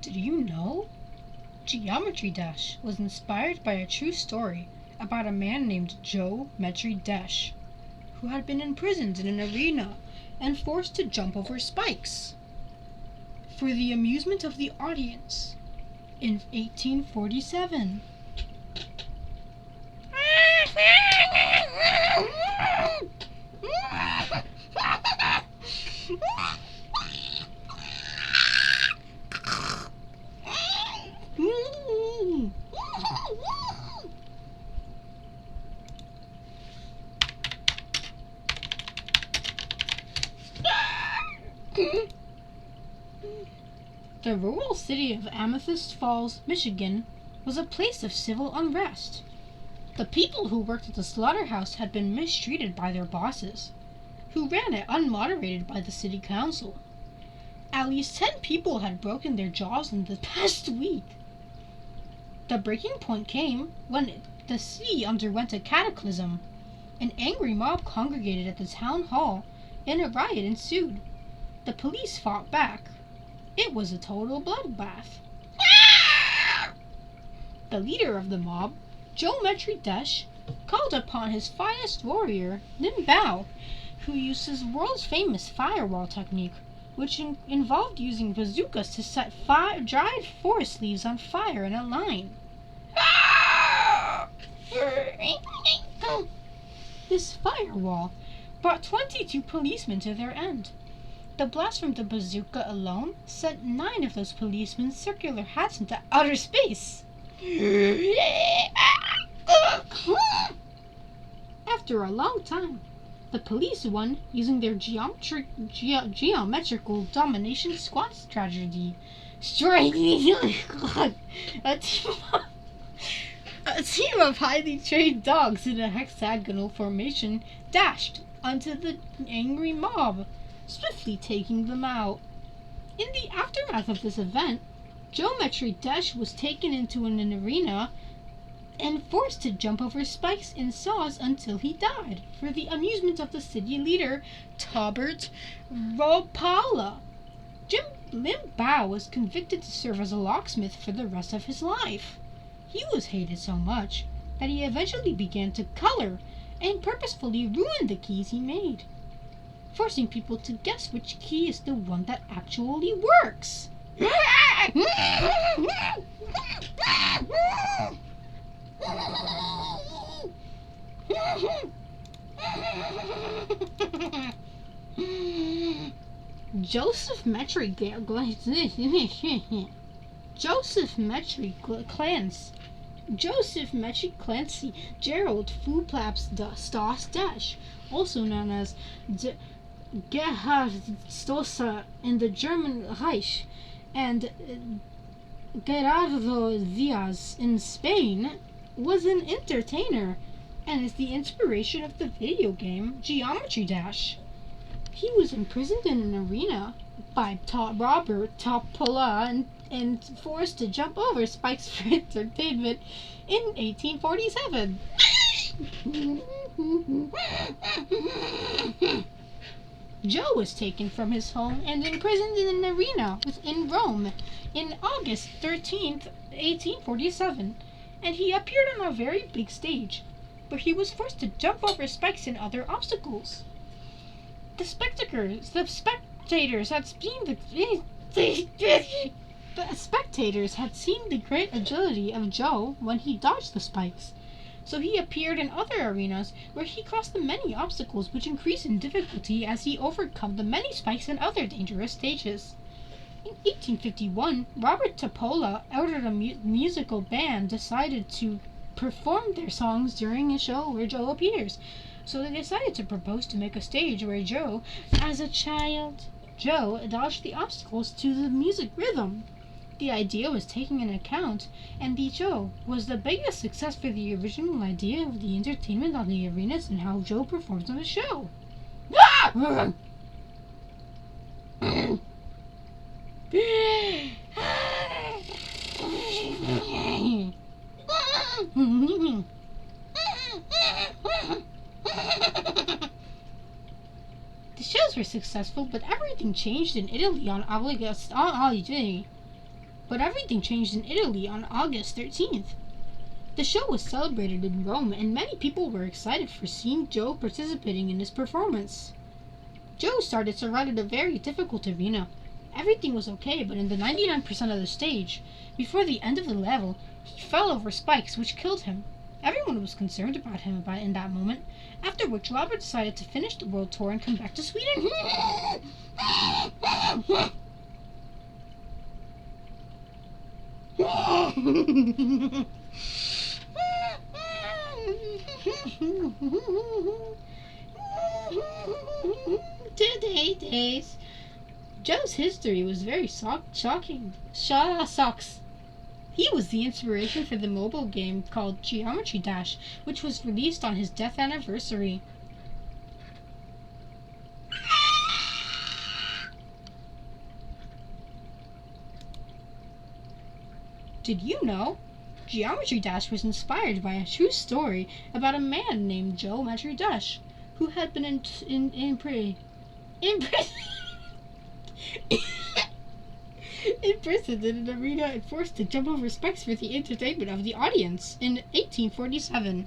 Did you know? Geometry Dash was inspired by a true story about a man named Joe Metri Desh, who had been imprisoned in an arena and forced to jump over spikes. For the amusement of the audience, in 1847. The rural city of Amethyst Falls, Michigan, was a place of civil unrest. The people who worked at the slaughterhouse had been mistreated by their bosses, who ran it unmoderated by the city council. At least 10 people had broken their jaws in the past week. The breaking point came when the city underwent a cataclysm. An angry mob congregated at the town hall, and a riot ensued. The police fought back. It was a total bloodbath. The leader of the mob, Joe Metri Desh, called upon his finest warrior, Nim Bao, who used his world's famous firewall technique, which involved using bazookas to set dried forest leaves on fire in a line. This firewall brought 22 policemen to their end. The blast from the bazooka alone sent 9 of those policemen's circular hats into outer space. After a long time, the police won using their geometrical domination squad strategy. A team of highly trained dogs in a hexagonal formation dashed onto the angry mob, swiftly taking them out. In the aftermath of this event, Geometry Dash was taken into an arena and forced to jump over spikes and saws until he died, for the amusement of the city leader, Tobert Ropala. Lim Bao was convicted to serve as a locksmith for the rest of his life. He was hated so much that he eventually began to color and purposefully ruined the keys he made, forcing people to guess which key is the one that actually works. Joseph Metri Clancy Gerald Fuplaps Stas Dash, also known as Gerhard Stossa in the German Reich, and Gerardo Diaz in Spain, was an entertainer and is the inspiration of the video game Geometry Dash. He was imprisoned in an arena by Robert Topola and forced to jump over spikes for entertainment in 1847. Joe was taken from his home and imprisoned in an arena in Rome in August 13th, 1847, and he appeared on a very big stage, but he was forced to jump over spikes and other obstacles. The spectators had seen the great agility of Joe when he dodged the spikes, so he appeared in other arenas where he crossed the many obstacles, which increased in difficulty as he overcome the many spikes and other dangerous stages. In 1851, Robert Topola ordered a musical band decided to perform their songs during a show where Joe appears, so they decided to propose to make a stage where Joe, as a child, dodged the obstacles to the music rhythm. The idea was taken into account, and the show was the biggest success for the original idea of the entertainment on the arenas and how Joe performs on the show. The shows were successful, but everything changed in Italy on Holiday. But everything changed in Italy on August 13th. The show was celebrated in Rome, and many people were excited for seeing Joe participating in his performance. Joe started to run at a very difficult arena. Everything was okay, but in the 99% of the stage, before the end of the level, he fell over spikes, which killed him. Everyone was concerned about him in that moment, after which Robert decided to finish the world tour and come back to Sweden. Today days. Joe's history was very shocking. Sucks. He was the inspiration for the mobile game called Geometry Dash, which was released on his death anniversary. Did you know? Geometry Dash was inspired by a true story about a man named Joe Metri Desh, who had been imprisoned in an arena and forced to jump over spikes for the entertainment of the audience in 1847.